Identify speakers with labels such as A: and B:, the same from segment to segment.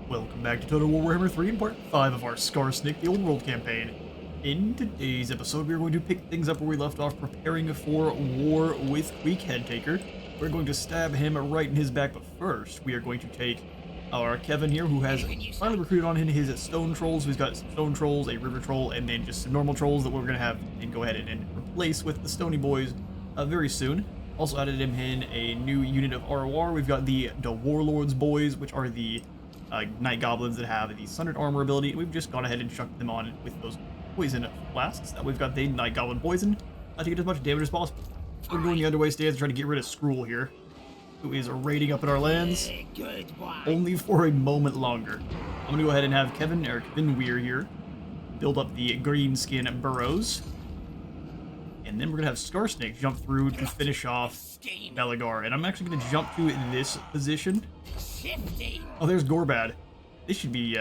A: Welcome back to Total War Warhammer 3 in part 5 of our Skarsnik, the Old World campaign. In today's episode, we are going to pick things up where we left off, preparing for war with Queek Headtaker. We're going to stab him right in his back, but first, we are going to take our Kevin here, who has finally recruited on his stone trolls. He's got some stone trolls, a river troll, and then just some normal trolls that we're going to have and go ahead and replace with the stony boys very soon. Also added him in a new unit of ROR. We've got the WARLORDS boys, which are the Night Goblins that have the Sundered Armor ability. We've just gone ahead and chucked them on with those poison blasts. Now we've got the Night Goblin poison to get as much damage as possible. We're doing the underway stance, trying to get rid of Skrull here, who is raiding up in our lands, only for a moment longer. I'm going to go ahead and have Kevin Weir here build up the Greenskin burrows. And then we're going to have Skarsnik jump through to finish off Belegar. And I'm actually going to jump to this position. Oh, there's Gorbad. This should be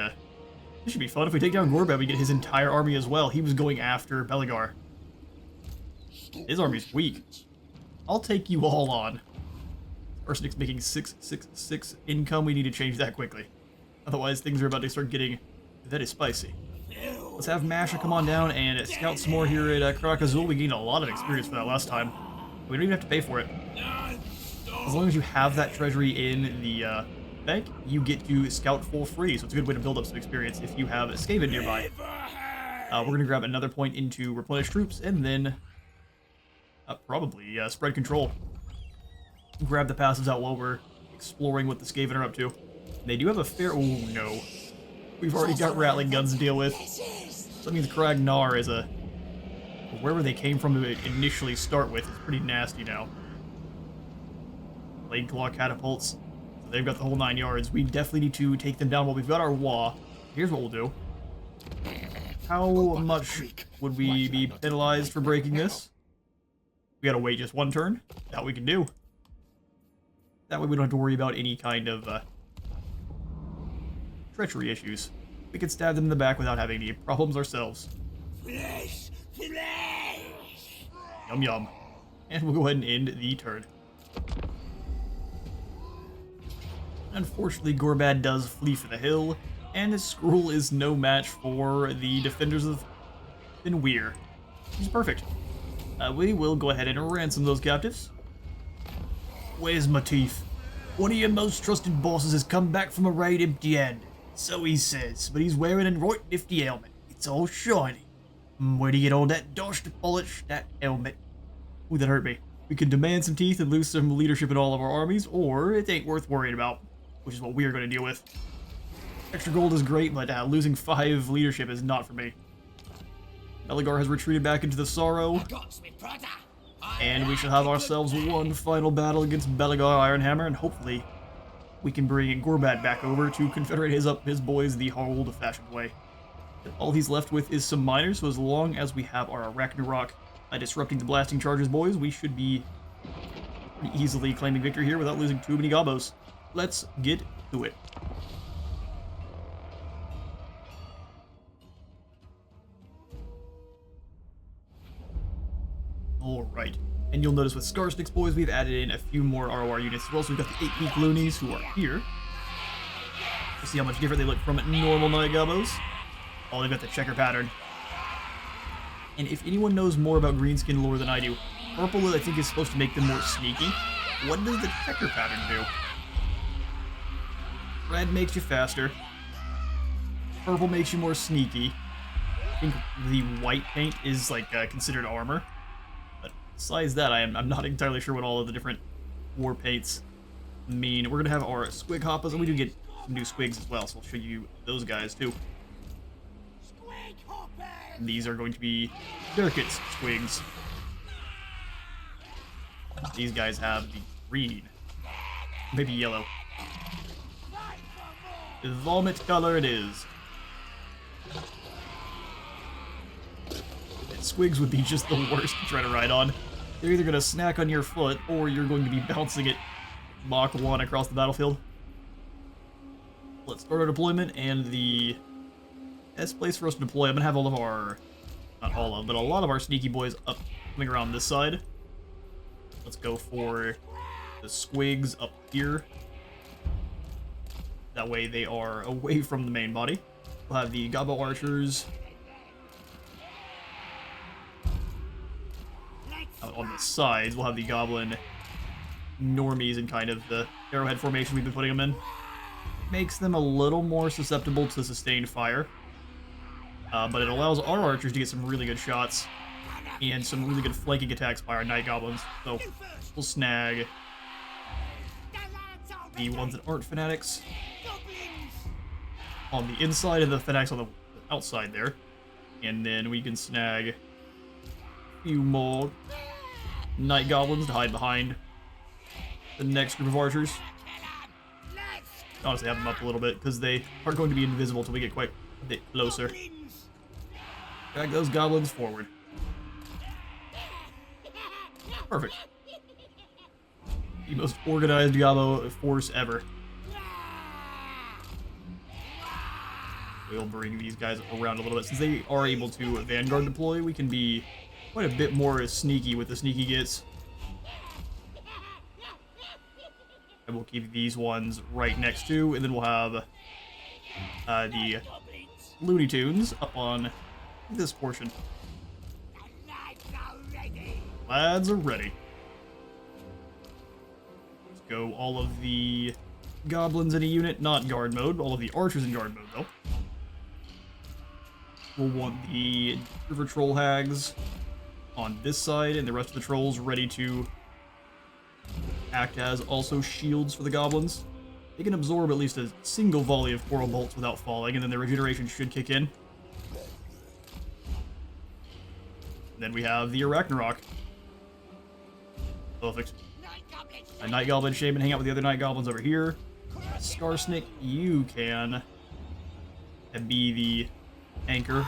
A: fun. If we take down Gorbad, we get his entire army as well. He was going after Belegar. His army's weak. I'll take you all on. Skarsnik's making 666 income. We need to change that quickly. Otherwise, things are about to start getting very spicy. Let's have Masha come on down and scout some more here at Krakazul. We gained a lot of experience for that last time. We don't even have to pay for it. As long as you have that treasury in the bank, you get to scout for free. So it's a good way to build up some experience if you have a Skaven nearby. We're going to grab another point into replenish troops and then probably spread control. Grab the passives out while we're exploring what the Skaven are up to. They do have a fair... Oh, no. We've already got Rattling guns to deal with. So that means Kragnar is a... Wherever they came from to initially start with is pretty nasty now. Blade Claw catapults. So they've got the whole 9 yards. We definitely need to take them down while we've got our Wa. Here's what we'll do. How much would we be penalized for breaking this? We gotta wait just one turn. That we can do. That way we don't have to worry about any kind of treachery issues. We can stab them in the back without having any problems ourselves.
B: Flesh! Flesh!
A: Yum yum. And we'll go ahead and end the turn. Unfortunately, Gorbad does flee for the hill, and Skrull is no match for the defenders of Weir. He's perfect. We will go ahead and ransom those captives. Where's Matif? One of your most trusted bosses has come back from a raid empty-handed. So he says, but he's wearing a right nifty helmet. It's all shiny. Where'd he get all that dust to polish that helmet? Ooh, that hurt me. We can demand some teeth and lose some leadership in all of our armies, or it ain't worth worrying about, which is what we are going to deal with. Extra gold is great, but losing 5 leadership is not for me. Belegar has retreated back into the Sorrow, and we shall have ourselves one final battle against Belegar Ironhammer, and hopefully we can bring Gorbad back over to confederate his boys the old-fashioned way. All he's left with is some miners, so as long as we have our Ragnarok disrupting the blasting charges, boys, we should be pretty easily claiming victory here without losing too many gobos. Let's get to it. Alright, and you'll notice with Skarsnik's boys, we've added in a few more ROR units as well. So we've got the 8 Peak Loonies who are here. Let's see how much different they look from normal Night Gobos. Oh, they've got the checker pattern. And if anyone knows more about Greenskin lore than I do, purple, I think, is supposed to make them more sneaky. What does the checker pattern do? Red makes you faster. Purple makes you more sneaky. I think the white paint is, like, considered armor. But besides that, I'm not entirely sure what all of the different war paints mean. We're going to have our Squig Hoppas, and we do get some new Squigs as well, so I'll show you those guys, too. And these are going to be Durkit's Squigs. These guys have the green. Maybe yellow. The vomit color it is. And Squigs would be just the worst to try to ride on. They're either going to snack on your foot, or you're going to be bouncing it Mach 1 across the battlefield. Let's start our deployment, and the best place for us to deploy, I'm going to have all of our, not all of, but a lot of our sneaky boys up, coming around this side. Let's go for the Squigs up here. That That way they are away from the main body. We'll have the Gobbo archers out on the sides. We'll have the goblin normies in kind of the arrowhead formation we've been putting them in. Makes them a little more susceptible to sustained fire. But it allows our archers to get some really good shots and some really good flanking attacks by our night goblins. So we'll snag the ones that aren't fanatics on the inside and the fanatics on the outside there. And then we can snag a few more night goblins to hide behind the next group of archers. Honestly, have them up a little bit because they are going to be invisible until we get quite a bit closer. Drag those goblins forward. Perfect. The most organized Gobbo force ever. We'll bring these guys around a little bit. Since they are able to Vanguard deploy, we can be quite a bit more sneaky with the sneaky gets. And we'll keep these ones right next to, and then we'll have the Looney Tunes up on this portion. Lads are ready. Let's go all of the goblins in a unit, not guard mode. All of the archers in guard mode, though. We'll want the river troll hags on this side, and the rest of the trolls ready to act as also shields for the goblins. They can absorb at least a single volley of coral bolts without falling, and then their regeneration should kick in. And then we have the Arachnarok. Perfect. A Night Goblin Shaman, hang out with the other Night Goblins over here. Skarsnik, you can be the anchor.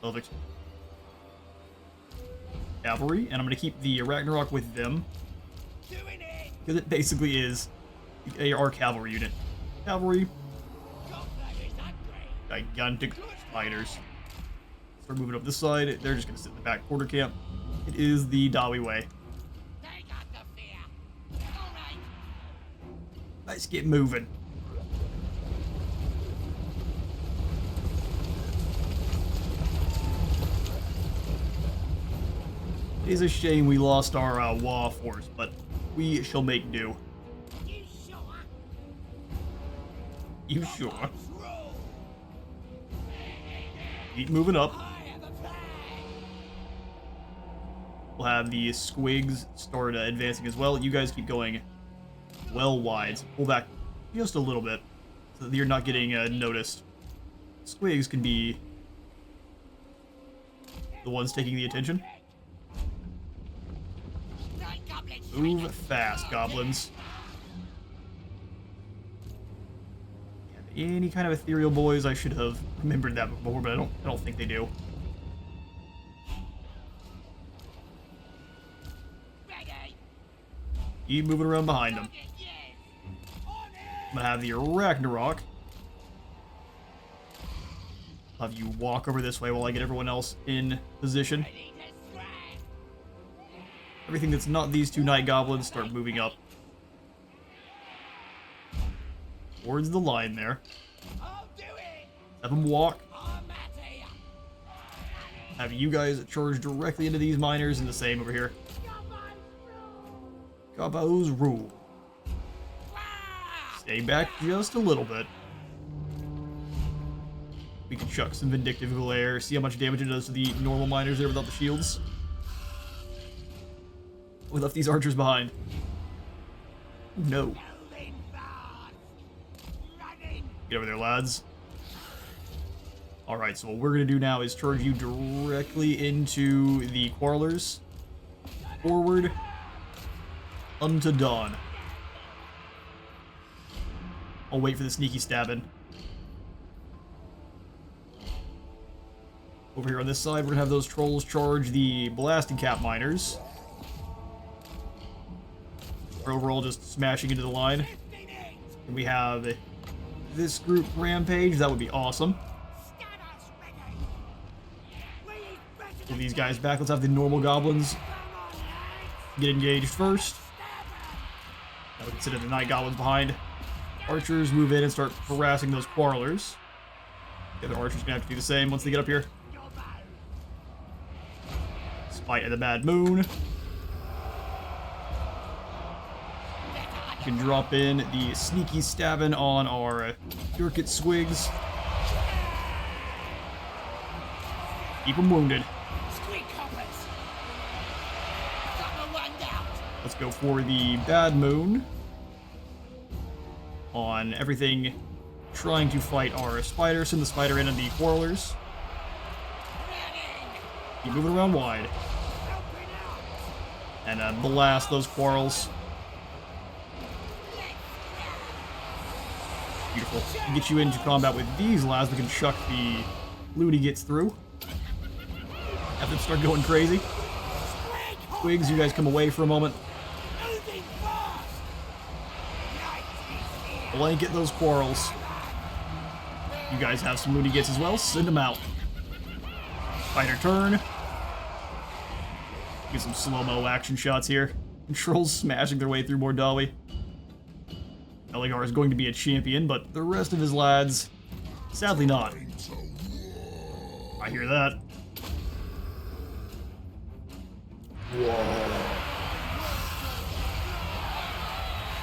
A: Perfect. Cavalry, and I'm going to keep the Arachnarok with them. Because it basically is our cavalry unit. Cavalry. Gigantic spiders. Start moving up this side. They're just going to sit in the back quarter camp. It is the Dawi way. Let's get moving. It is a shame we lost our WA force, but we shall make do. You sure? Keep moving up. We'll have the squigs start advancing as well. You guys keep going well wide. So pull back just a little bit so that you're not getting noticed. Squigs can be the ones taking the attention. Move fast, goblins. Any kind of ethereal boys? I should have remembered that before, but I don't think they do. Keep moving around behind them. I'm gonna have the Arachnarok. I'll have you walk over this way while I get everyone else in position. Everything that's not these two Night Goblins start moving up towards the line there. Have them walk. Have you guys charge directly into these miners, and the same over here. Gobbo's rule. Stay back just a little bit. We can chuck some Vindictive Glare, see how much damage it does to the normal miners there without the shields. We left these archers behind. No. Get over there, lads. Alright, so what we're going to do now is charge you directly into the Quarrelers. Forward unto dawn. I'll wait for the sneaky stabbing. Over here on this side, we're going to have those trolls charge the blasting cap miners. We're overall just smashing into the line. And we have this group rampage. That would be awesome. Pull these guys back. Let's have the normal goblins get engaged first. I would consider the Night Goblins behind. Archers move in and start harassing those quarrelers. The other archers gonna have to do the same once they get up here. Spite of the Bad Moon. You can drop in the sneaky stabbing on our Durkit Squigs. Keep them wounded. Let's go for the Bad Moon on everything trying to fight our spiders. Send the spider in and the quarrelers. Keep moving around wide. And blast those quarrels. Beautiful. To get you into combat with these lads, we can chuck the loot he gets through. Have them start going crazy. Twigs, you guys come away for a moment. Blanket those quarrels. You guys have some loot he gets as well. Send them out. Fighter turn. Get some slow-mo action shots here. Controls smashing their way through Mordawi. Belegar is going to be a champion, but the rest of his lads, sadly not. I hear that. Whoa.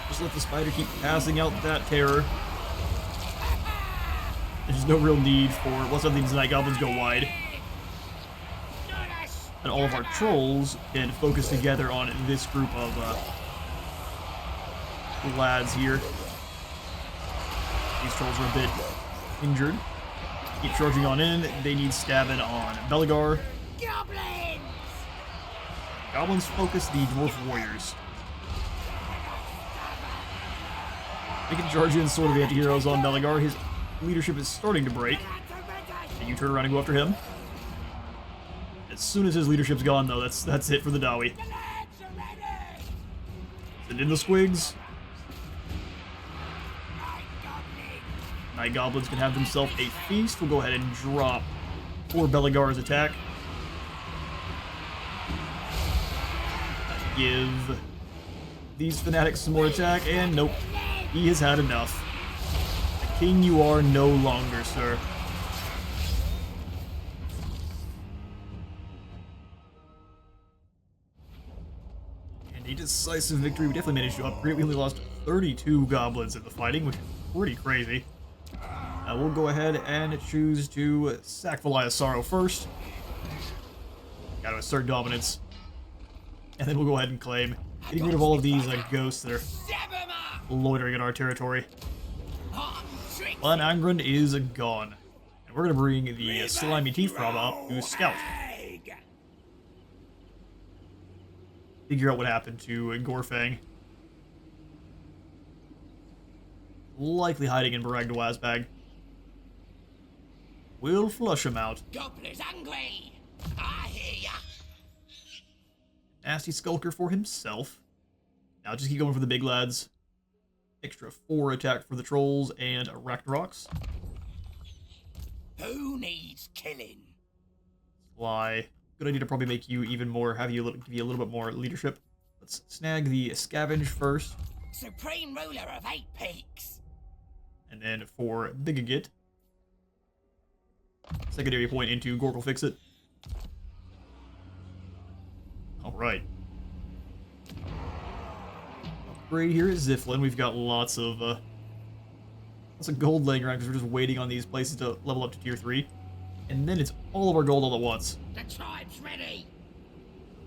A: Just let the spider keep passing out that terror. There's no real need for... Let's have these night goblins go wide. And all of our trolls can focus together on this group of lads here. These trolls are a bit injured. Keep charging on in. They need stabbing on Belegar. Goblins focus the dwarf warriors. They can charge in Sword of the Anti-Heroes on Belegar. His leadership is starting to break. And you turn around and go after him. As soon as his leadership's gone, though, that's it for the Dawi. Send in the squigs. Night Goblins can have themselves a feast. We'll go ahead and drop for Belegar's attack. Give these fanatics some more attack, and nope. He has had enough. The king you are no longer, sir. And a decisive victory. We definitely managed to upgrade. We only lost 32 goblins in the fighting, which is pretty crazy. We'll go ahead and choose to sack Valia's Sorrow first. Gotta assert dominance. And then we'll go ahead and claim, getting rid of all of these ghosts that are loitering in our territory. But Angren is gone. And we're going to bring the Slimy Teeth Throb up to scout. Figure out what happened to Gorfang. Likely hiding in Barag Dwazbag. We'll flush him out.
B: Gobbler's angry. I hear ya.
A: Nasty Skulker for himself. Now just keep going for the big lads. Extra 4 attack for the trolls and Arachnaroks.
B: Who needs killing?
A: Sly. Good idea to probably make you even more, give you a little bit more leadership. Let's snag the Scavenge first.
B: Supreme ruler of 8 peaks.
A: And then for Bigagit, secondary point into Gorkle Fix-It. Alright. Upgrade here is Ziflin. We've got lots of gold laying around because we're just waiting on these places to level up to tier 3. And then it's all of our gold all at once.
B: The tribe's ready.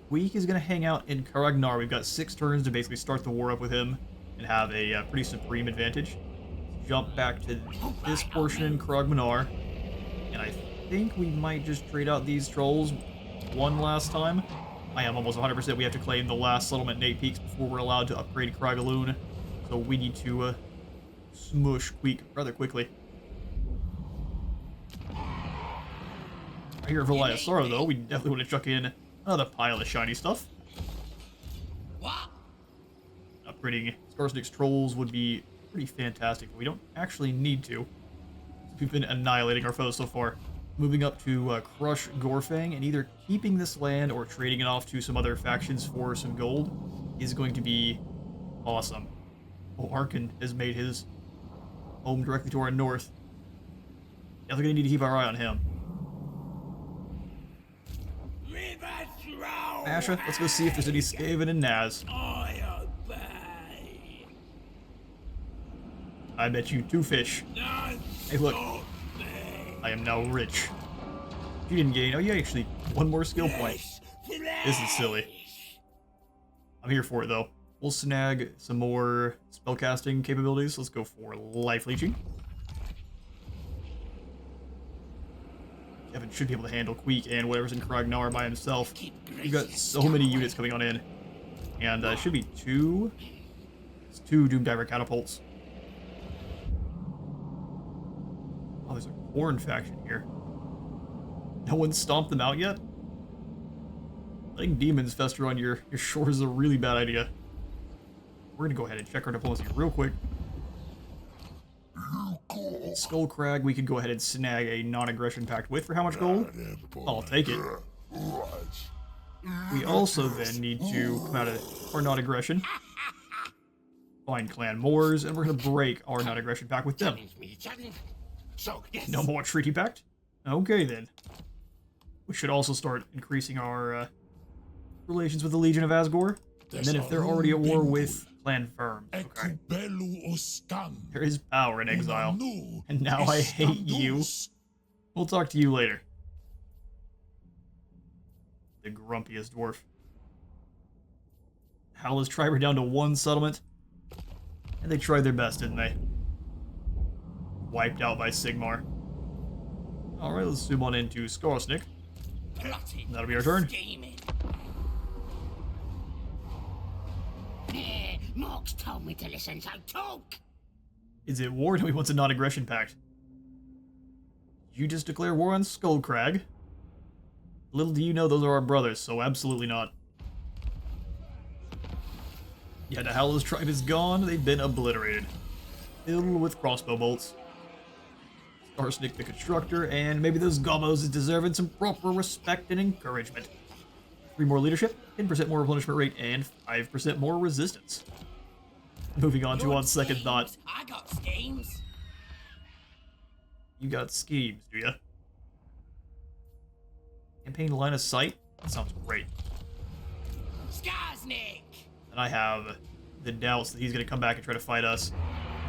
A: Week is going to hang out in Karagnar. We've got 6 turns to basically start the war up with him and have a pretty supreme advantage. Jump back to this portion in Karagnar. And I think we might just trade out these trolls one last time. I am almost 100% we have to claim the last settlement in 8 peaks before we're allowed to upgrade Kragaloon. So we need to smush Queek rather quickly. Right here at Valia's Sorrow, though, we definitely want to chuck in another pile of shiny stuff.
B: What?
A: Upgrading Skarsnik's trolls would be pretty fantastic, but we don't actually need to. We've been annihilating our foes so far. Moving up to crush Gorfang, and either keeping this land or trading it off to some other factions for some gold is going to be awesome. Oh, Arkan has made his home directly to our north. Definitely gonna need to keep our eye on him. Asha, let's go see if there's any Skaven in Naz.
B: I obey.
A: I bet you 2 fish. Hey, look. I am now rich. You didn't gain. Oh, yeah, actually, 1 more skill point. This is silly. I'm here for it, though. We'll snag some more spellcasting capabilities. Let's go for life leeching. Kevin should be able to handle Queek and whatever's in Kragnar by himself. We've got so many units coming on in. And it should be 2... It's 2 Doomdiver catapults. Oh, there's a Corn faction here. No one stomped them out yet? Letting demons fester on your shores is a really bad idea. We're gonna go ahead and check our diplomacy real quick. Skullcrag, we could go ahead and snag a non-aggression pact with for how much gold? I'll take it. We also then need to come out of our non-aggression, find Clan Moors, and we're gonna break our non-aggression pact with them. No more treaty pact? Okay then. We should also start increasing our relations with the Legion of Asgore. And then if they're already at war with Clan Firm, okay. There is power in exile. And now I hate you. We'll talk to you later. The grumpiest dwarf. Howl's tribe are down to 1 settlement. And they tried their best, didn't they? Wiped out by Sigmar. Alright, let's zoom on into Skarsnik. That'll be our turn.
B: Morgs told me to listen, so talk.
A: Is it war? No, he wants a non-aggression pact. You just declare war on Skullcrag. Little do you know those are our brothers, so absolutely not. Yeah, the Howl's tribe is gone. They've been obliterated. Filled with crossbow bolts. Skarsnik the Constructor, and maybe those gobos is deserving some proper respect and encouragement. 3 more leadership, 10% more replenishment rate, and 5% more resistance. Moving on to on second thought.
B: I got schemes.
A: You got schemes, do ya? Campaign line of sight? That sounds great.
B: Skarsnik!
A: And I have the doubts that he's going to come back and try to fight us.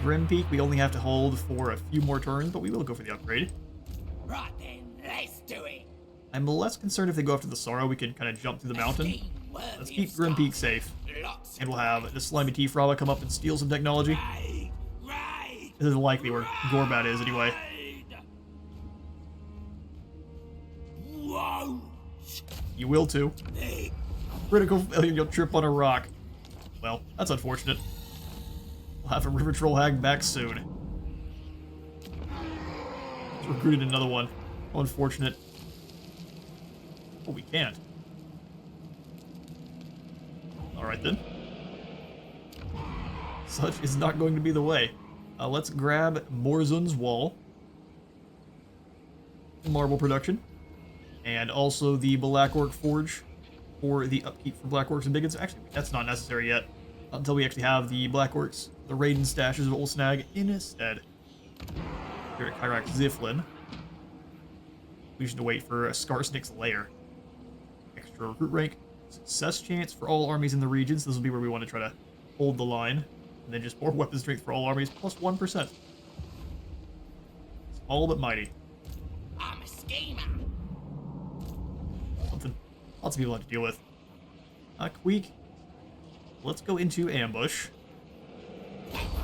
A: Grim Peak, we only have to hold for a few more turns, but we will go for the upgrade.
B: Right then, let's do it.
A: I'm less concerned if they go after the Sorrow, we can kind of jump through the mountain. Let's keep Grim Peak safe. And we'll have the Slimy T-Fraba come up and steal some technology. This is likely where Gorbad is anyway. You will too. Critical failure, you'll trip on a rock. Well, that's unfortunate. We'll have a River Troll Hag back soon. Let's recruited another one. How unfortunate. Oh, we can't. Alright then. Such is not going to be the way. Let's grab Morzun's Wall. Marble production. And also the Black Orc Forge for the upkeep for Black Orcs and Biggins. Actually, that's not necessary yet. Not until we actually have the Black Orcs. The Raiden stashes is what we'll snag instead. Here at Kyrak Ziflin. We should wait for Skarsnik's lair. Extra recruit rank. Success chance for all armies in the regions. This will be where we want to try to hold the line. And then just more weapon strength for all armies, plus 1%. It's all but mighty.
B: I'm a schemer.
A: Something lots of people have to deal with. Queek. Let's go into ambush.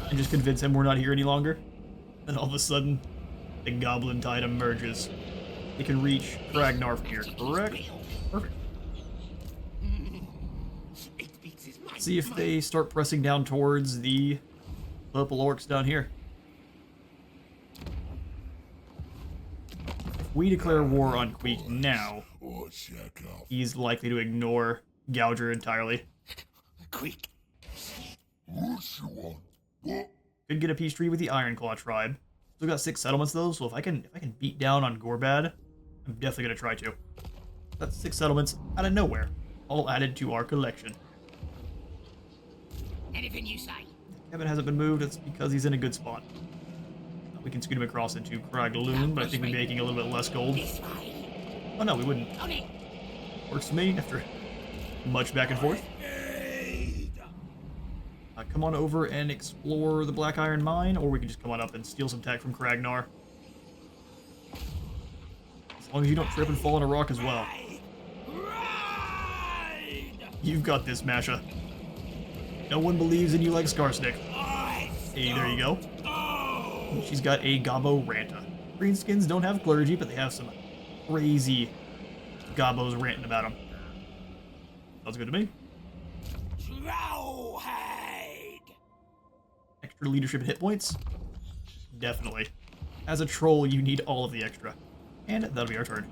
A: And just convince him we're not here any longer. And all of a sudden, the Goblin Tide emerges. It can reach Ragnar from here, correct? Perfect. See if they start pressing down towards the purple orcs down here. If we declare war on Queek now, he's likely to ignore Gouger entirely.
B: Quick.
A: Could get a peace treaty with the Ironclaw tribe. Still got 6 settlements though, so if I can beat down on Gorbad, I'm definitely gonna try to. That's 6 settlements out of nowhere, all added to our collection.
B: Anything you say.
A: Kevin hasn't been moved, it's because he's in a good spot. We can scoot him across into Kragloon, but I think we'd be making a little bit less gold.
B: This way.
A: Oh no, we wouldn't.
B: On it.
A: Works for me after much back and forth. Come on over and explore the Black Iron Mine, or we can just come on up and steal some tech from Kragnar. As long as you don't trip and fall on a rock as well. You've got this, Masha. No one believes in you like Skarsnik. Hey, there you go. She's got a Gobbo Ranta. Greenskins don't have clergy, but they have some crazy Gobbos ranting about them. Sounds good to me. Extra leadership and hit points? Definitely. As a troll, you need all of the extra. And that'll be our turn.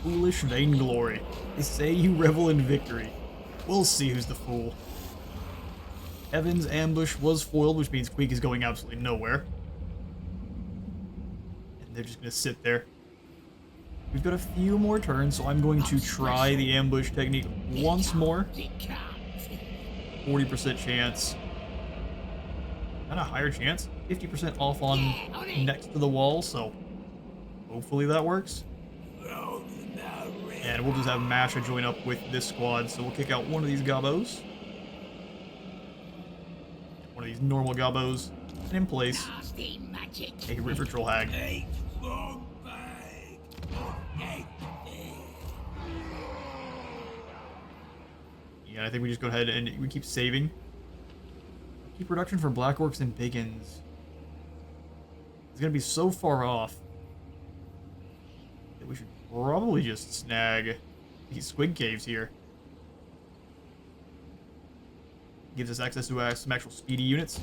A: Foolish vainglory. They say you revel in victory. We'll see who's the fool. Evan's ambush was foiled, which means Queek is going absolutely nowhere. And they're just going to sit there. We've got a few more turns, so I'm going to try the ambush technique once more. 40% chance. Not a higher chance. 50% off on next to the wall, so hopefully that works. And we'll just have Masha join up with this squad, so we'll kick out one of these Gobbos. One of these normal Gobbos. And in place, a River Troll Hag. Yeah, I think we just go ahead and we keep saving. Keep production for Black Orcs and Biggins. It's gonna be so far off that we should probably just snag these squid caves here. Gives us access to some actual speedy units.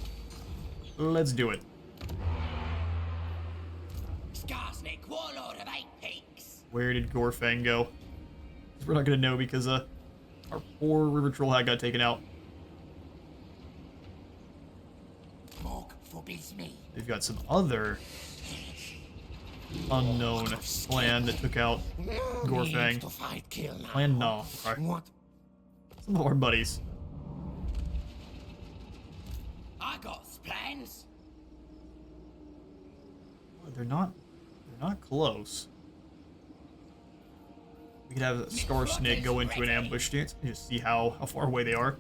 A: Let's do it.
B: Skarsnik, warlord of 8 peaks.
A: Where did Gorfang go? We're not gonna know because our poor River Troll Hag got taken out.
B: Morg forbids me.
A: They've got some other unknown clan that took out Gorfang. Clan No. Okay.
B: What?
A: Some of our buddies.
B: I got plans.
A: They're not close. We could have Skarsnik go into an ambush stance and just see how far away they are.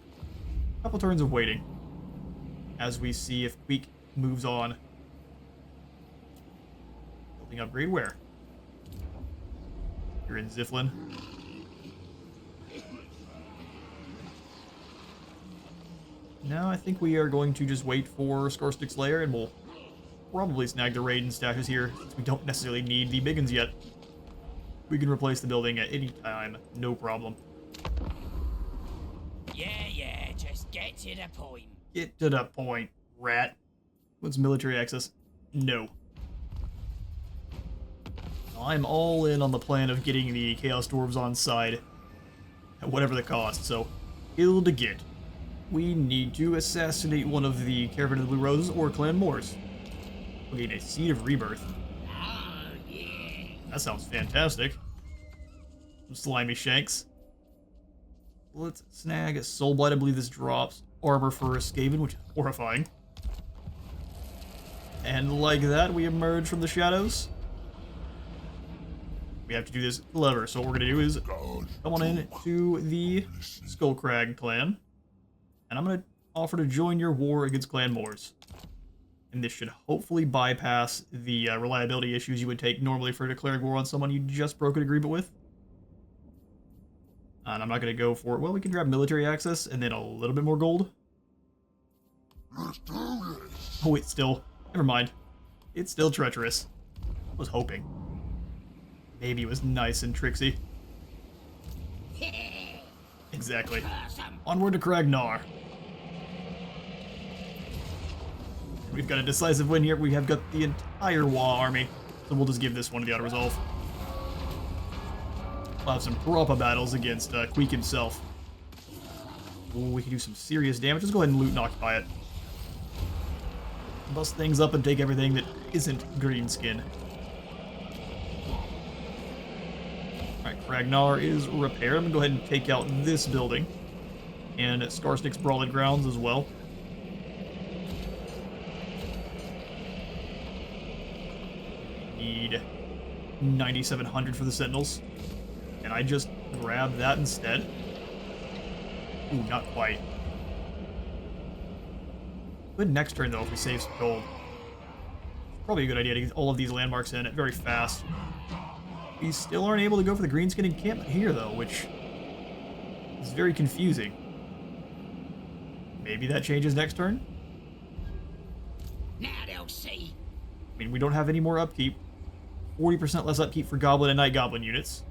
A: A couple turns of waiting as we see if Queek moves on. Building upgrade where? You're in Ziflin. No, I think we are going to just wait for Skarsnik's lair, and we'll probably snag the raid and stashes here, since we don't necessarily need the Biggins yet. We can replace the building at any time, no problem.
B: Yeah, just get to the point.
A: Get to the point, rat. What's military access? No. I'm all in on the plan of getting the Chaos Dwarves on side, at whatever the cost, so ill to get. We need to assassinate one of the Caravan of the Blue Roses or Clan Moors. We're getting a Seed of Rebirth.
B: Oh, yeah.
A: That sounds fantastic. Some slimy shanks. Let's snag Soulblight. I believe this drops armor for a Skaven, which is horrifying. And like that, we emerge from the shadows. We have to do this clever, so what we're going to do is come on in to the Skullcrag clan. And I'm going to offer to join your war against Clan Moors. And this should hopefully bypass the reliability issues you would take normally for declaring war on someone you just broke an agreement with. And I'm not going to go for it. Well, we can grab military access and then a little bit more gold. Oh, it's still... Never mind. It's still treacherous. I was hoping. Maybe it was nice and tricksy. Exactly. Onward to Kragnar. We've got a decisive win here. We have got the entire Wa army. So we'll just give this one to the auto-resolve. We'll have some proper battles against Queek himself. Ooh, we can do some serious damage. Let's go ahead and loot and occupy it. Bust things up and take everything that isn't Greenskin. Alright, Kragnar is repaired. I'm going to go ahead and take out this building. And Skarsnik's Brawling Grounds as well. need 9,700 for the Sentinels. Can I just grab that instead? Ooh, not quite. Good next turn, though, if we save some gold. Probably a good idea to get all of these landmarks in very fast. We still aren't able to go for the Greenskin encampment here, though, which is very confusing. Maybe that changes next turn?
B: Now they'll see.
A: I mean, we don't have any more upkeep. 40% less upkeep for Goblin and Night Goblin units.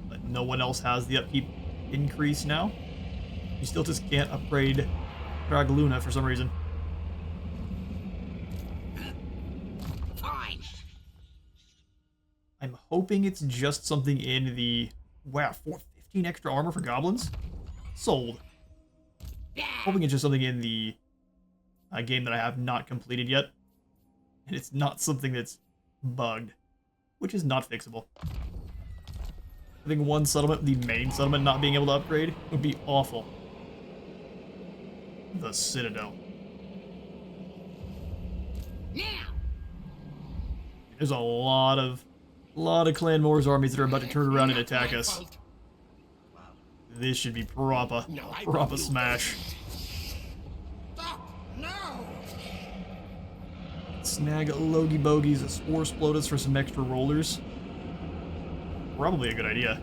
A: But no one else has the upkeep increase now. You still just can't upgrade Dragaluna for some reason.
B: Fine.
A: I'm hoping it's just something in the... Wow, 415 extra armor for goblins? Sold.
B: Yeah.
A: Hoping it's just something in the game that I have not completed yet. And it's not something that's bugged, which is not fixable. Having one settlement, the main settlement, not being able to upgrade would be awful. The Citadel.
B: Now.
A: There's a lot of Clan Moors armies that are about to turn around and attack us. This should be proper smash.
B: Stop. No.
A: Snag Logie Bogies, a Spore Splotus for some extra rollers. Probably a good idea.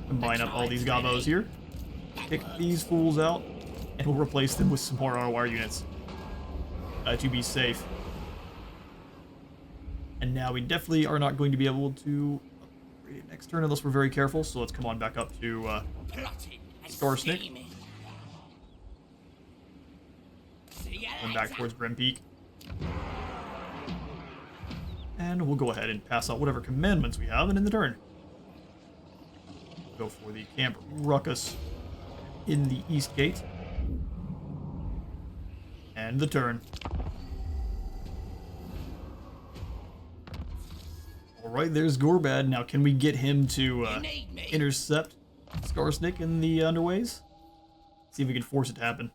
A: Combine up all these gobos here. Pick these fools out, and we'll replace them with some more ROR units. To be safe. And now we definitely are not going to be able to upgrade it next turn unless we're very careful, so let's come on back up to Skarsnik. And back towards Grim Peak. And we'll go ahead and pass out whatever commandments we have and end the turn. Go for the Camp Ruckus in the East Gate. And the turn. Alright, there's Gorbad. Now, can we get him to intercept Skarsnik in the underways? See if we can force it to happen.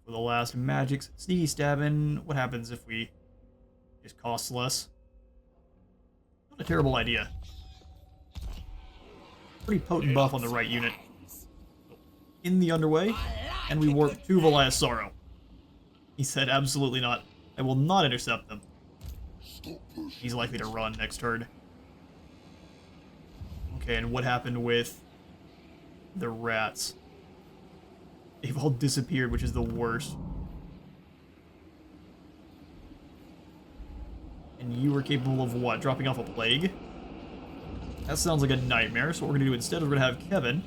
A: For the last magics, sneaky stabbing. What happens if we just cost less? Not a terrible idea. Pretty potent buff on the right unit. In the underway, and we warp to Valia's Sorrow. He said, absolutely not. I will not intercept them. He's likely to run next turn. Okay, and what happened with the rats? They've all disappeared, which is the worst. And you were capable of what? Dropping off a plague? That sounds like a nightmare, so what we're going to do instead is we're going to have Kevin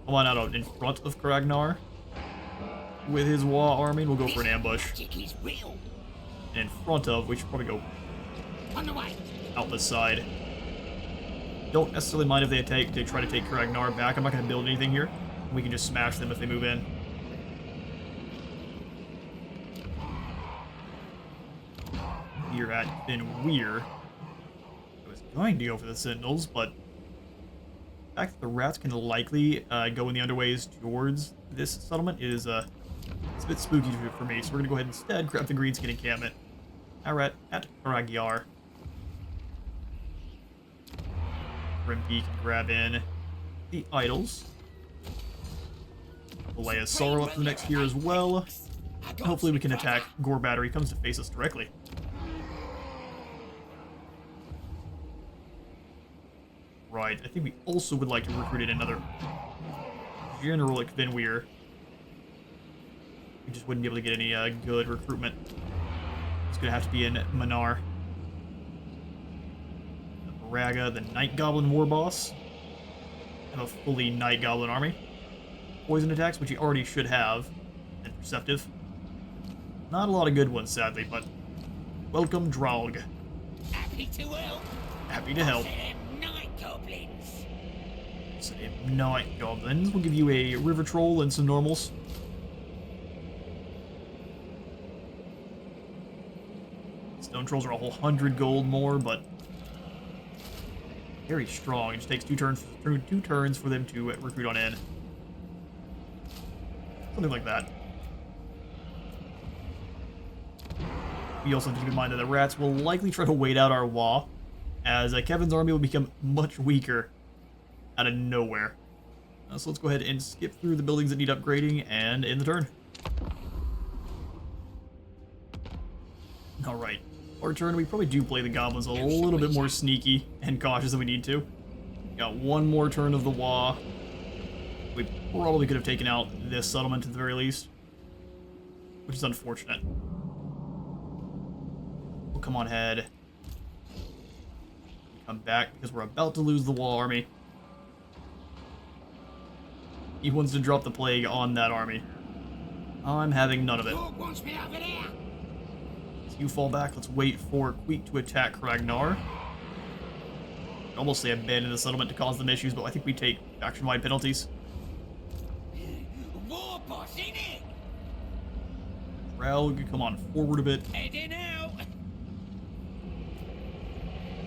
A: come on out in front of Kragnar with his Wa army, and we'll go for an ambush. And in front of, we should probably go
B: On the way.
A: out the side. Don't necessarily mind if they try to take Kragnar back. I'm not going to build anything here. We can just smash them if they move in. Here at Finn Weir. I was going to go for the Sentinels, but the fact that the rats can likely go in the underways towards this settlement is it's a bit spooky for me. So we're going to go ahead and instead grab the Greenskin encampment. Arat at Karagyar. Grimpeak can grab in the idols. Valia's Sorrow up to the next tier as well. Hopefully we can attack Gore Battery. Comes to face us directly. Right, I think we also would like to recruit in another General at Finn Weir. We just wouldn't be able to get any good recruitment. It's going to have to be in Manar. The Baraga, the Night Goblin War Boss. Have a fully Night Goblin army. Poison attacks, which he already should have. And Perceptive. Not a lot of good ones, sadly, but welcome, Draug.
B: Happy to help.
A: Happy to help.
B: Night goblins.
A: So, Night Goblins. We'll give you a River Troll and some normals. Stone Trolls are a whole 100 gold more, but very strong. It just takes two turns for them to recruit on in. Something like that. We also need to keep in mind that the rats will likely try to wait out our Wa, as Kevin's army will become much weaker out of nowhere. So let's go ahead and skip through the buildings that need upgrading and end the turn. Alright, our turn, we probably do play the goblins a little bit more sneaky and cautious than we need to. Got one more turn of the Wa. We probably could have taken out this settlement at the very least, which is unfortunate. We'll come on ahead. Come back because we're about to lose the Wa army. He wants to drop the plague on that army. I'm having none of it. So you fall back. Let's wait for Queek to attack Ragnar. I'd almost say abandon the settlement to cause them issues, but I think we take faction-wide penalties.
B: War boss in it.
A: Raug, come on forward a bit.
B: Heading out.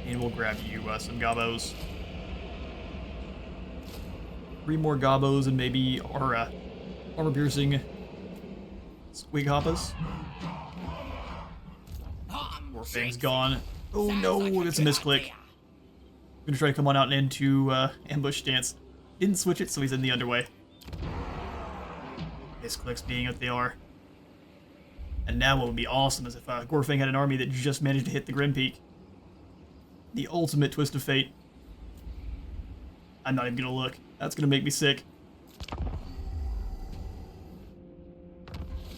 A: And we'll grab you some gobos. 3 more gobos and maybe our armor-piercing squig hoppas. Warfang's gone. Oh no, it's a misclick. I'm gonna try to come on out and into ambush stance. Didn't switch it, so he's in the underway. Misclicks being what they are. And now what would be awesome is if Gorfang had an army that just managed to hit the Grim Peak. The ultimate twist of fate. I'm not even gonna look. That's gonna make me sick.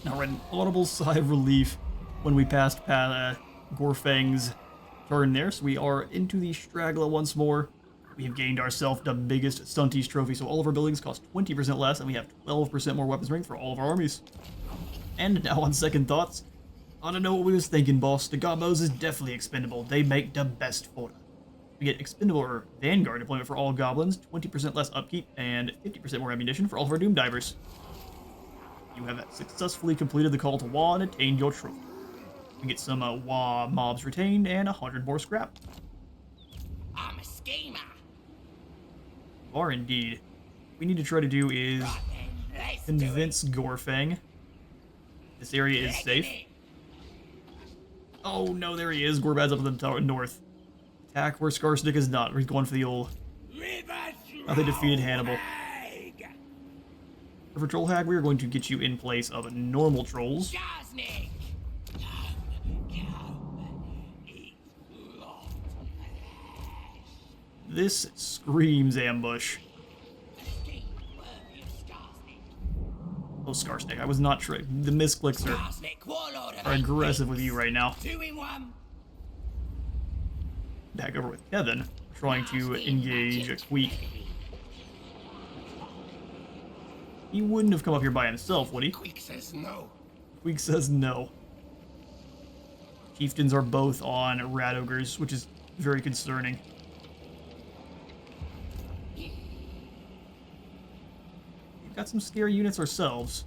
A: Now, an audible sigh of relief when we passed Gorfang's turn there, so we are into the straggler once more. We have gained ourselves the biggest Stunties trophy, so all of our buildings cost 20% less, and we have 12% more weapon strength for all of our armies. And now, on second thoughts, I don't know what we was thinking, boss. The Gobos is definitely expendable. They make the best fodder. We get expendable or Vanguard deployment for all goblins, 20% less upkeep, and 50% more ammunition for all of our Doom Divers. You have successfully completed the call to Wa and attained your trophy. We get some Wa mobs retained and 100 more scrap.
B: I'm a schemer.
A: You are indeed. What we need to try to do is convince Gorfang this area is safe. Oh no, there he is. Gorbad's up in the north. Attack where Skarsnik is not. He's going for the old... Now they defeated Hannibal. For Troll Hag, we are going to get you in place of normal trolls.
B: Skarsnik.
A: This screams ambush. Oh, Skarsnik, I was not sure. The misclicks are aggressive with you right now.
B: 2 in 1.
A: Back over with Kevin, trying to engage a Queek. He wouldn't have come up here by himself, would he?
B: Queek says no.
A: Queek says no. Chieftains are both on Rat Ogres, which is very concerning. We've got some scary units ourselves.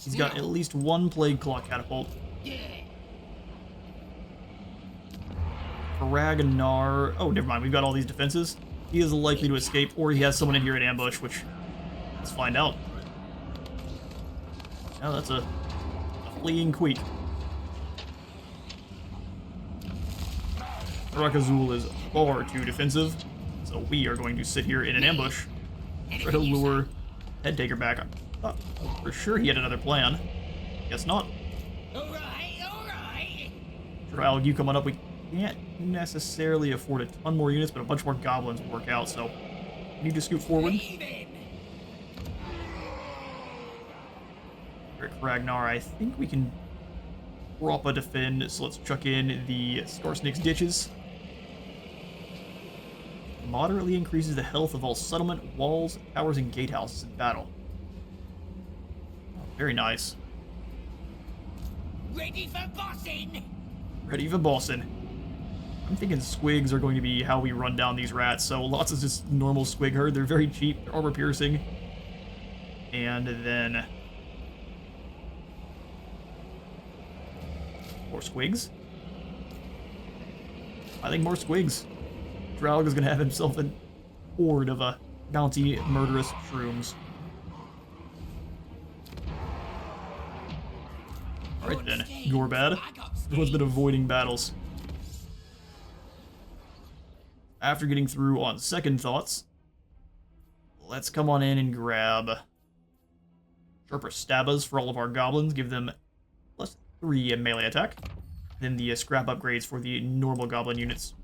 A: He's got at least 1 Plague Claw catapult. For Ragnar... Oh, never mind. We've got all these defenses. He is likely to escape, or he has someone in here at ambush, which... Let's find out. Now that's a fleeing Queek. Rakazul is far too defensive, so we are going to sit here in an ambush. Try to lure Headtaker back. I thought for sure he had another plan. Guess not.
B: Alright.
A: Trial, you come on up. We can't necessarily afford a ton more units, but a bunch more goblins will work out, so we need to scoot forward. Rick Ragnar, I think we can drop a defend, so let's chuck in the Skarsnik's ditches. Moderately increases the health of all settlement, walls, towers, and gatehouses in battle. Oh, very nice.
B: Ready for bossing?
A: Ready for bossing. I'm thinking squigs are going to be how we run down these rats, so lots of just normal squig herd. They're very cheap, they're armor piercing. And then... more squigs? I think more squigs. Draug is going to have himself an horde of bounty murderous shrooms. Alright then, Gorbad. Everyone's been avoiding battles. After getting through on second thoughts, let's come on in and grab sharper stabbas for all of our goblins. Give them +3 in melee attack. Then the scrap upgrades for the normal goblin units.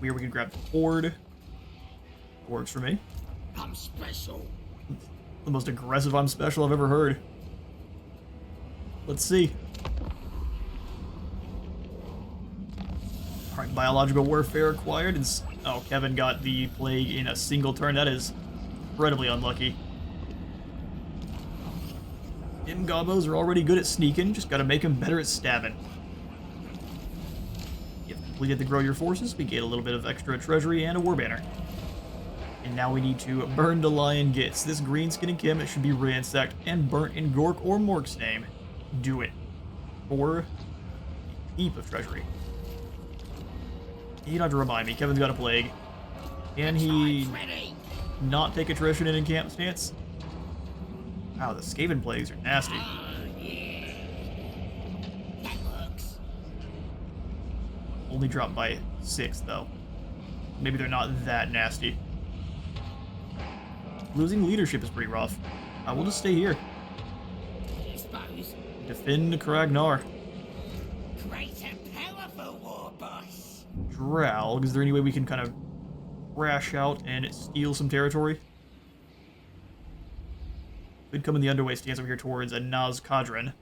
A: Here we can grab the horde. Works for me.
B: I'm special.
A: The most aggressive I'm special I've ever heard. Let's see. Alright, biological warfare acquired. And oh, Kevin got the plague in a single turn. That is incredibly unlucky. Gobbos are already good at sneaking. Just gotta make them better at stabbing. You've completed the Grow Your Forces. We get a little bit of extra treasury and a war banner. And now we need to burn the lion gets. This Greenskin and Kim, it should be ransacked and burnt in Gork or Mork's name. Do it. For a heap of treasury. You don't have to remind me. Kevin's got a plague. Can he not take attrition in camp stance? Wow, the Skaven plagues are nasty.
B: Yeah. That works.
A: Only dropped by 6, though. Maybe they're not that nasty. Losing leadership is pretty rough. We'll just stay here. Defend Kragnar.
B: Great and powerful war boss.
A: Draug, is there any way we can kind of crash out and steal some territory? Could come in the underway stance over here towards a Naz Kadran.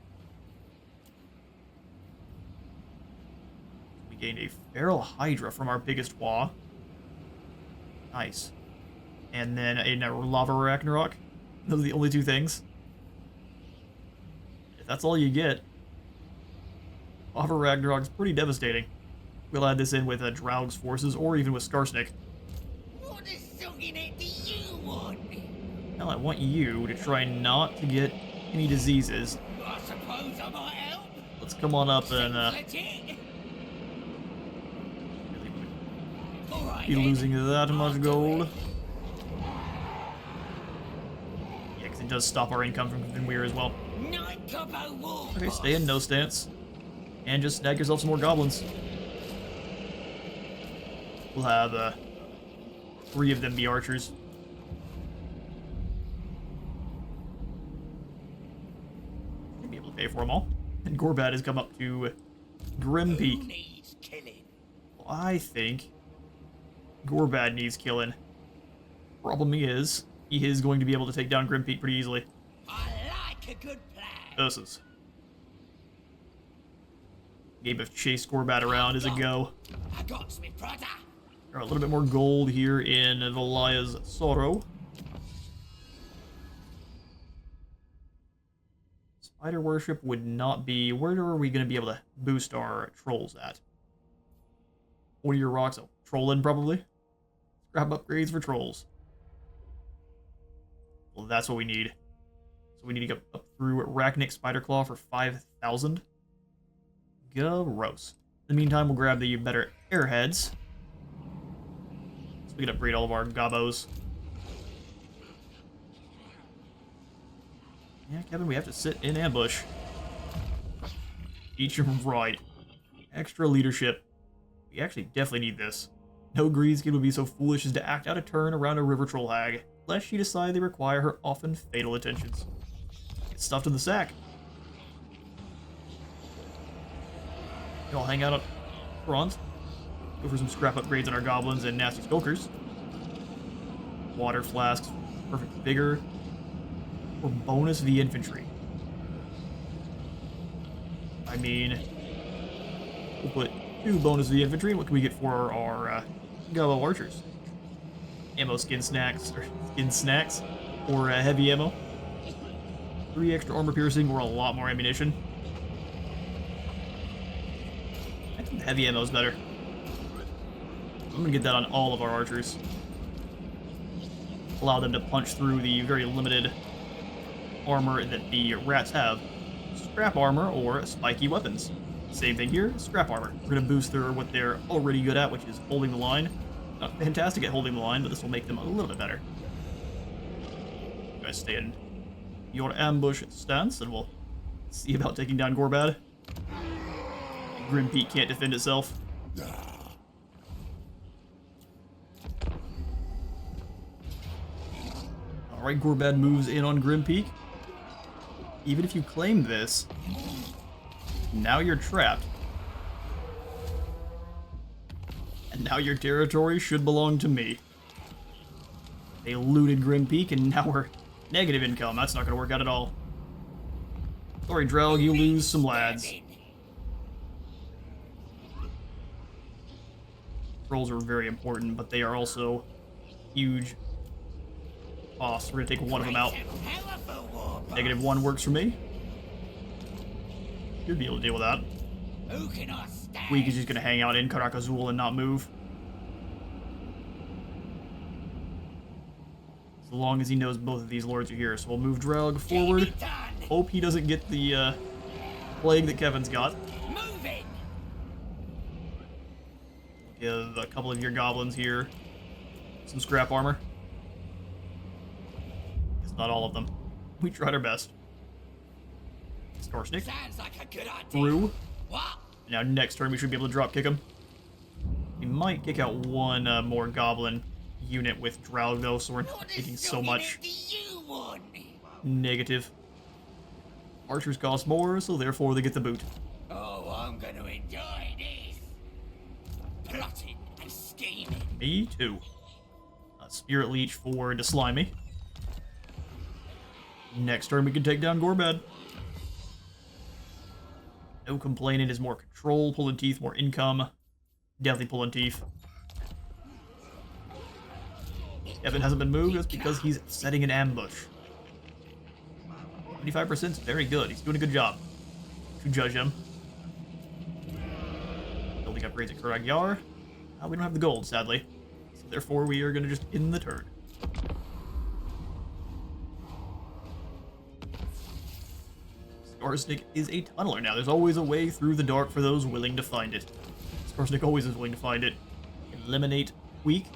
A: We gained a Feral Hydra from our biggest Wa. Nice. And then a Lava Ragnarok. Those are the only 2 things. If that's all you get, Lava Ragnarok's pretty devastating. We'll add this in with Draug's forces, or even with Skarsnik.
B: What a sogginette do you want?
A: Well, I want you to try not to get any diseases.
B: I suppose I might help.
A: Let's come on up and
B: Alright,
A: be losing that much gold. Yeah, because it does stop our income from Finweir as well. Okay, stay in no stance. And just snag yourself some more goblins. We'll have 3 of them be archers. Should be able to pay for them all. And Gorbad has come up to Grim Peak.
B: Who needs killing?
A: Well, I think Gorbad needs killing. Problem is, he is going to be able to take down Grim Peak pretty easily.
B: I like a good plan.
A: Versus. Game of chase Gorbad around is a go.
B: I got me, brother.
A: A little bit more gold here in Velaya's Sorrow. Spider Worship would not be... Where are we going to be able to boost our trolls at? What are your rocks? Oh, Trollin probably? Grab upgrades for trolls. Well, that's what we need. So we need to go up through Arachnic Spider Claw for 5,000. Gross. In the meantime, we'll grab the better airheads. We can upgrade all of our gobbos. Yeah, Kevin, we have to sit in ambush. Eat your right. Extra leadership. We actually definitely need this. No Greenskin would be so foolish as to act out a turn around a river troll hag, lest she decide they require her often fatal attentions. Get stuffed in the sack. I'll hang out up front. Go for some scrap upgrades on our goblins and nasty skulkers. Water flasks, perfect vigor, or bonus V infantry. I mean, we'll put 2 bonus V infantry. What can we get for our Gobbo archers? Ammo skin snacks, or heavy ammo. 3 extra armor piercing, or a lot more ammunition. I think heavy ammo is better. I'm gonna get that on all of our archers. Allow them to punch through the very limited armor that the rats have. Scrap armor or spiky weapons. Same thing here, scrap armor. We're gonna boost their what they're already good at, which is holding the line. Not fantastic at holding the line, but this will make them a little bit better. You guys stay in your ambush stance, and we'll see about taking down Gorbad. Grim Peak can't defend itself. Alright, Gorbad moves in on Grim Peak. Even if you claim this, now you're trapped. And now your territory should belong to me. They looted Grim Peak, and now we're negative income. That's not going to work out at all. Sorry, Drelg, you lose some lads. Trolls are very important, but they are also huge boss. We're going to take one of them out. -1 works for me. You'd be able to deal with that. Weak is just going to hang out in Karak Azul and not move. As long as he knows both of these lords are here. So we'll move Drelg forward. Hope he doesn't get the plague that Kevin's got. Give a couple of your goblins here some scrap armor. It's not all of them. We tried our best. Skarsnik. Through. Now next turn we should be able to drop kick him. We might kick out one more goblin unit with Draug though, so we're not taking so much negative. Archers cost more, so therefore they get the boot.
B: Oh, I'm gonna enjoy this. Plotting and scheming.
A: Me too. Spirit Leech for to slimy. Next turn we can take down Gorbad. No complaining is more control, pulling teeth, more income. Definitely pulling teeth. Kevin hasn't been moved, that's because he's setting an ambush. 75% is very good, he's doing a good job. To judge him. Building upgrades at Kurag Yar. We don't have the gold, sadly. So therefore we are going to just end the turn. Skarsnik is a tunneler now. There's always a way through the dark for those willing to find it. Skarsnik always is willing to find it. Eliminate weak.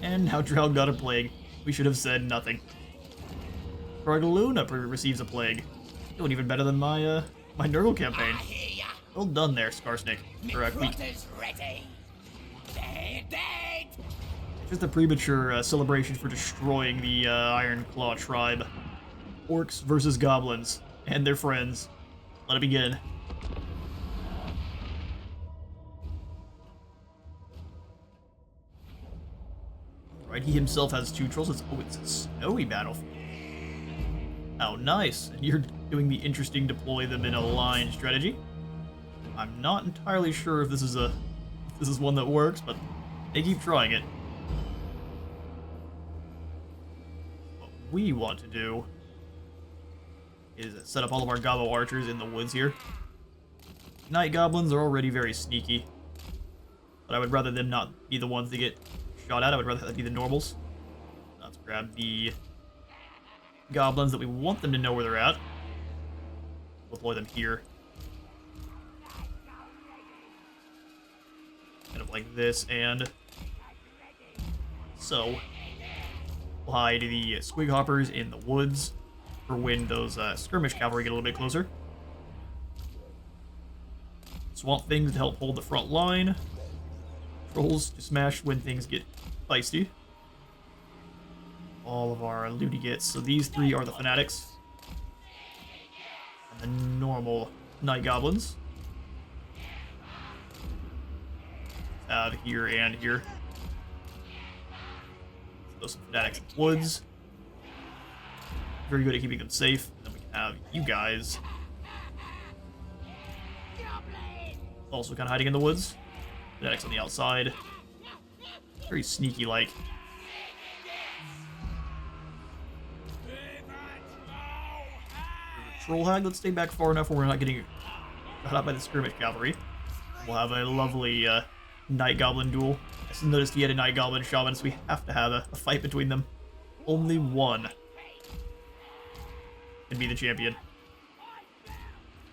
A: And now Drow got a plague. We should have said nothing. Pragaluna receives a plague. Doing even better than my my Nurgle campaign. Well done there, Skarsnik. Correct. Just a premature celebration for destroying the Ironclaw tribe. Orcs versus goblins and their friends. Let it begin. Right, he himself has 2 trolls. It's a snowy battlefield. Oh, nice. And you're doing the interesting deploy them in a line strategy. I'm not entirely sure if this is one that works, but they keep trying it. What we want to do is set up all of our Gobbo archers in the woods here. Night goblins are already very sneaky, but I would rather them not be the ones that get shot at. I would rather that be the normals. Let's grab the goblins that we want them to know where they're at. We'll deploy them here. Kind of like this, and so we'll hide the squig hoppers in the woods for when those skirmish cavalry get a little bit closer. Swamp things to help hold the front line. Trolls to smash when things get feisty. All of our looty gets. So these 3 are the fanatics. And the normal night goblins. Here and here. Those fanatics in the woods. Very good at keeping them safe. And then we can have you guys also kind of hiding in the woods. Fanatics on the outside. Very sneaky like. Troll hag, let's stay back far enough where we're not getting got up by the skirmish cavalry. We'll have a lovely night goblin duel. I just noticed he had a night goblin shaman, so we have to have a fight between them. Only one can be the champion.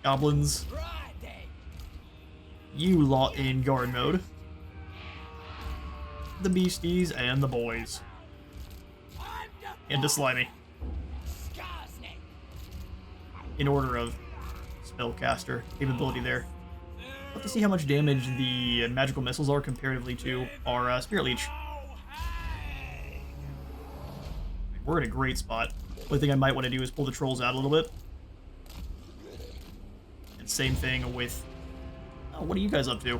A: Goblins, you lot in guard mode. The beasties and the boys. And to slimy. in order of spellcaster capability there. We'll have to see how much damage the magical missiles are comparatively to our Spirit Leech. We're in a great spot. Only thing I might want to do is pull the trolls out a little bit. And same thing with... Oh, what are you guys up to?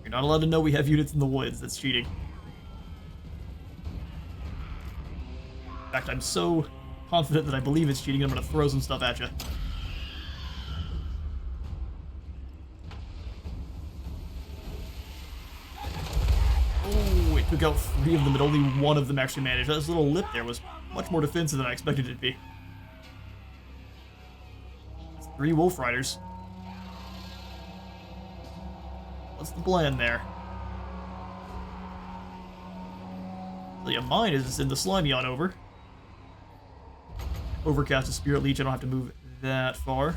A: You're not allowed to know we have units in the woods. That's cheating. In fact, I'm so confident that I believe it's cheating, I'm going to throw some stuff at you. Oh, it took out 3 of them, but only 1 of them actually managed. That little lip there was much more defensive than I expected it to be. That's 3 Wolf Riders. What's the plan there? So yeah, mine is in the slimy on over. Overcast a Spirit Leech, I don't have to move that far.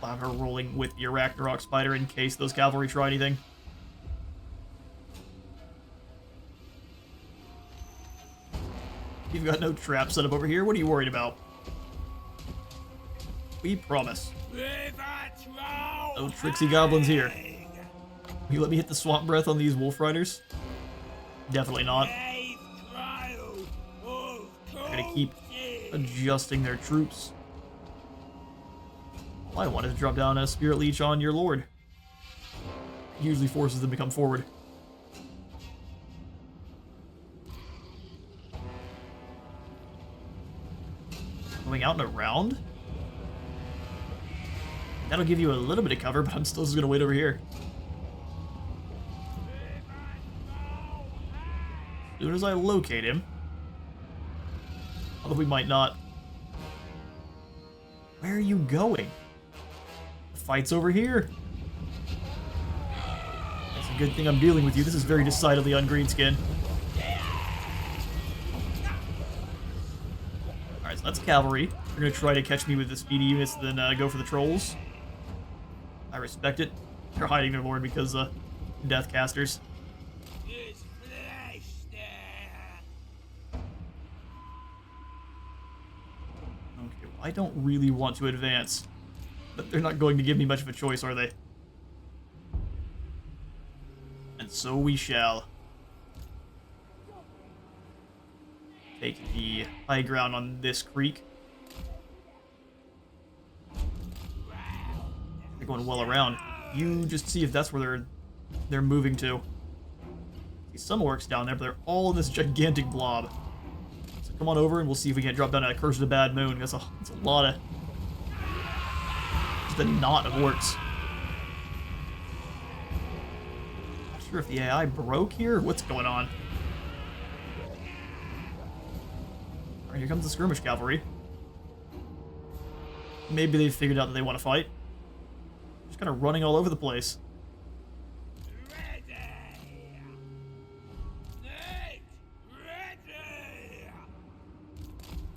A: I'll have her rolling with the Arachnarok Spider in case those cavalry try anything. You've got no trap set up over here, what are you worried about? We promise. No tricksy goblins here. Will you let me hit the Swamp Breath on these Wolf Riders? Definitely not. I'm gonna keep adjusting their troops. All I want is to drop down a Spirit Leech on your Lord. Usually forces them to come forward. Going out and around? That'll give you a little bit of cover, but I'm still just gonna wait over here. As soon as I locate him, although we might not. Where are you going? The fight's over here. That's a good thing I'm dealing with you. This is very decidedly on Greenskin. Alright, so that's cavalry. They're gonna try to catch me with the speedy units, then go for the trolls. I respect it. They're hiding their lord because death casters. Okay, well, I don't really want to advance, but they're not going to give me much of a choice, are they? And so we shall. Take the high ground on this creek. They're going well around. You just see if that's where they're moving to. See some orcs down there, but they're all in this gigantic blob. So come on over and we'll see if we can't drop down a Curse of the Bad Moon. That's a lot of... just a knot of orcs. Not sure if the AI broke here or what's going on. Alright, here comes the skirmish cavalry. Maybe they figured out that they want to fight. Just kind of running all over the place.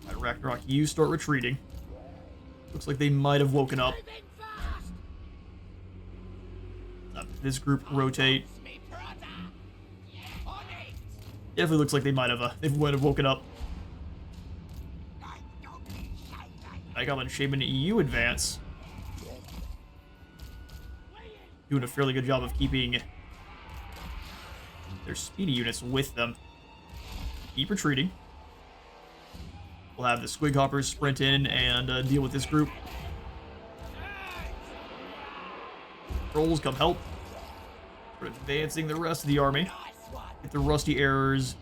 A: Alright, Ragnarok, you start retreating. Looks like they might have woken up. This group rotate. Definitely looks like they might have woken up. I got on Shaman EU advance. Doing a fairly good job of keeping their speedy units with them. Keep retreating. We'll have the Squig Hoppers sprint in and deal with this group. Trolls, come help. We're advancing the rest of the army. Get the Rusty Arrows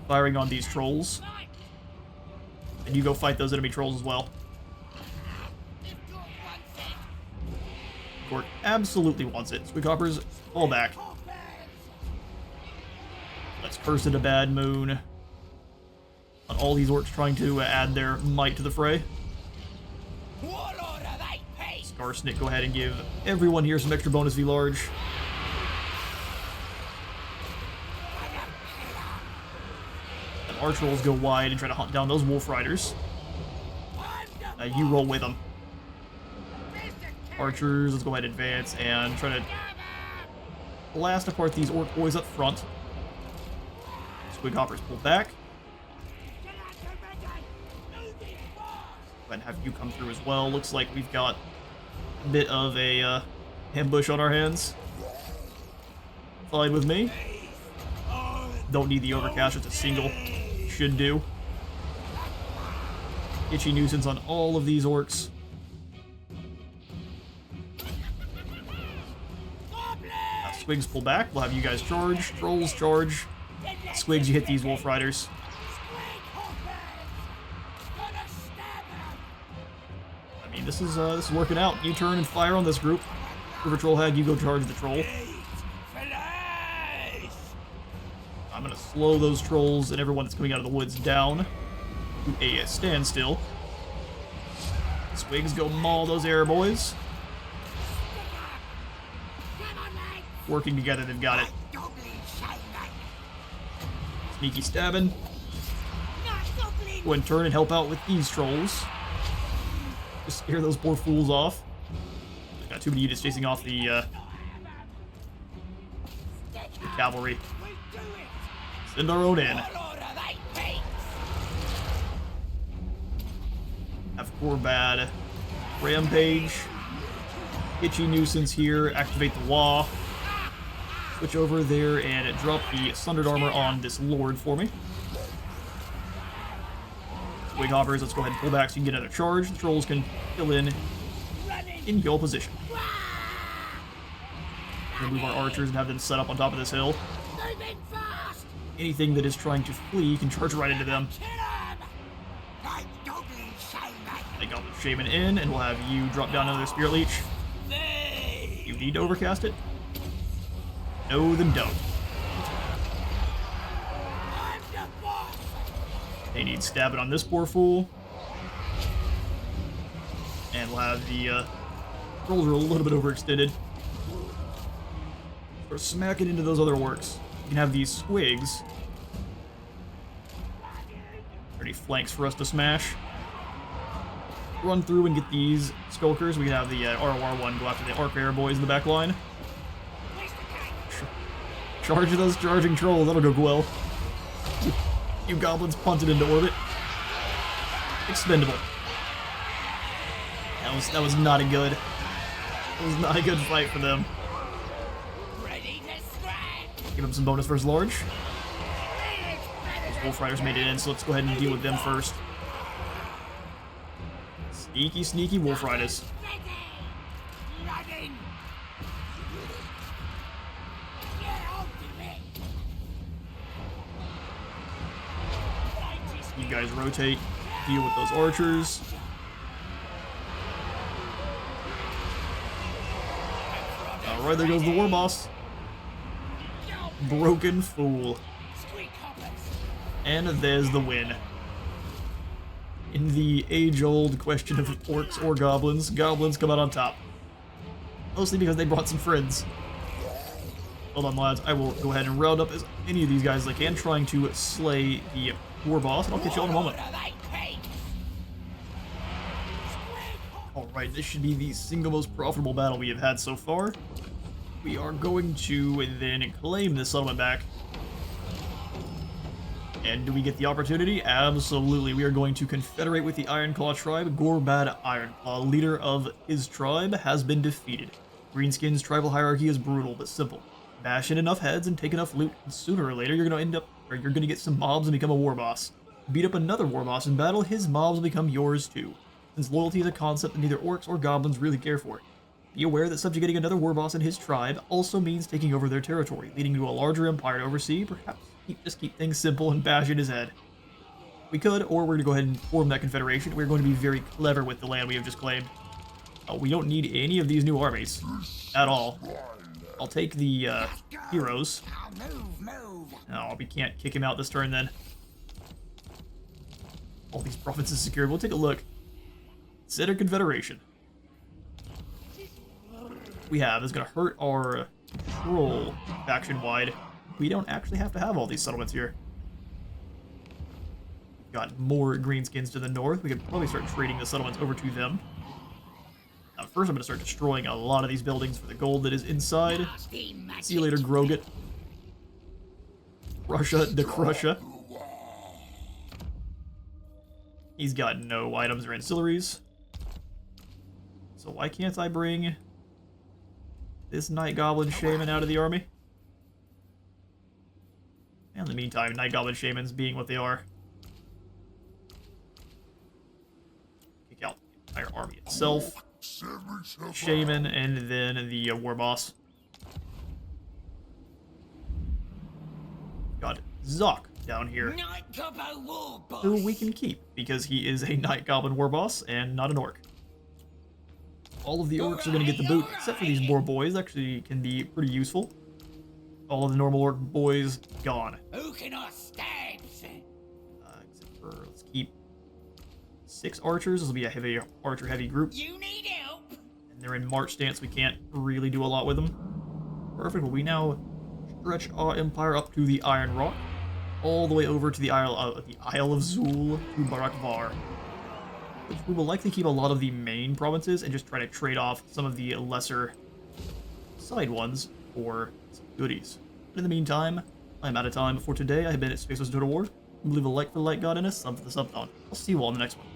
A: firing on these trolls. And you go fight those enemy trolls as well. Gork absolutely wants it. Squig Hoppers, fall back. Let's curse it a bad moon. On all these orcs trying to add their might to the fray. Skarsnik, go ahead and give everyone here some extra bonus V large. And our trolls go wide and try to hunt down those wolf riders. You roll with them. Archers, let's go ahead and advance and try to blast apart these orc boys up front. Squig hoppers pull back. Go ahead and have you come through as well. Looks like we've got a bit of a ambush on our hands. Fine with me. Don't need the overcast, just a single. Should do. Itchy nuisance on all of these orcs. Squigs pull back. We'll have you guys charge. Trolls charge. Squigs, you hit these wolf riders. I mean, this is working out. You turn and fire on this group. River Troll Hag, you go charge the troll. I'm gonna slow those trolls and everyone that's coming out of the woods down to a standstill. Squigs, go maul those air boys. Working together, they've got it. Sneaky stabbing. Go and turn and help out with these trolls. Just scare those poor fools off. Got too many units chasing off the cavalry. Send our own in. Have Gorbad rampage. Itchy nuisance here. Activate the Wah. Switch over there and drop the Sundered Armor on this Lord for me. Squig hoppers, let's go ahead and pull back so you can get another charge. The trolls can fill in your position. We'll move our archers and have them set up on top of this hill. Anything that is trying to flee can charge right into them. They got the Shaman in, and we'll have you drop down another Spirit Leech. You need to overcast it? No, then don't. They need stabbing on this poor fool. And we'll have the trolls are a little bit overextended. Start smacking into those other orcs. You can have these squigs. Pretty flanks for us to smash. Run through and get these skulkers. We can have the ROR1 go after the Arc Air boys in the back line. Charge those charging trolls, that'll go well. You goblins punted into orbit. Expendable. That was not a good. That was not a good fight for them. Give them some bonus versus large. Those wolf riders made it in, so let's go ahead and deal with them first. Sneaky, sneaky wolf riders. You guys rotate, deal with those archers. Alright, there goes the war boss. Broken fool. And there's the win. In the age-old question of orcs or goblins, goblins come out on top. Mostly because they brought some friends. Hold on, lads. I will go ahead and round up as many of these guys as I can, trying to slay the war boss, and I'll catch you all in a moment. Alright, this should be the single most profitable battle we have had so far. We are going to then claim this settlement back. And do we get the opportunity? Absolutely. We are going to confederate with the Ironclaw tribe. Gorbad Ironclaw, leader of his tribe, has been defeated. Greenskins' tribal hierarchy is brutal but simple. Bash in enough heads and take enough loot, and sooner or later you're going to get some mobs and become a war boss. Beat up another war boss in battle, his mobs will become yours too. Since loyalty is a concept that neither orcs or goblins really care for. Be aware that subjugating another war boss in his tribe also means taking over their territory, leading to a larger empire to oversee. Perhaps just keep things simple and bash in his head. We could, or we're going to go ahead and form that confederation. We're going to be very clever with the land we have just claimed. We don't need any of these new armies at all. I'll take the heroes. Oh, we can't kick him out this turn then. All these provinces secured. We'll take a look. Consider confederation. We have is going to hurt our control faction-wide. We don't actually have to have all these settlements here. Got more Greenskins to the north. We could probably start trading the settlements over to them. Now, first I'm going to start destroying a lot of these buildings for the gold that is inside. See you later, Grogut. Russia the Crusher. He's got no items or ancillaries. So why can't I bring this Night Goblin Shaman out of the army? And in the meantime, Night Goblin Shamans being what they are. Kick out the entire army itself. Shaman, and then the War Boss. Got Zoc down here, who we can keep, because he is a Night Goblin War Boss and not an Orc. All of the Orcs are going to get the boot, except for these Boar Boys, actually can be pretty useful. All of the normal Orc boys, gone. Except for, let's keep 6 archers. This will be a heavy archer-heavy group.
B: You need help.
A: And they're in March stance, we can't really do a lot with them. Perfect, well, we now stretch our empire up to the Iron Rock, all the way over to the Isle of Zul to Barakvar, which we will likely keep a lot of the main provinces and just try to trade off some of the lesser side ones for some goodies. But in the meantime, I'm out of time for today. I have been at Space Wars Total War. Leave a like for the light god and a sub for the sub on. I'll see you all in the next one.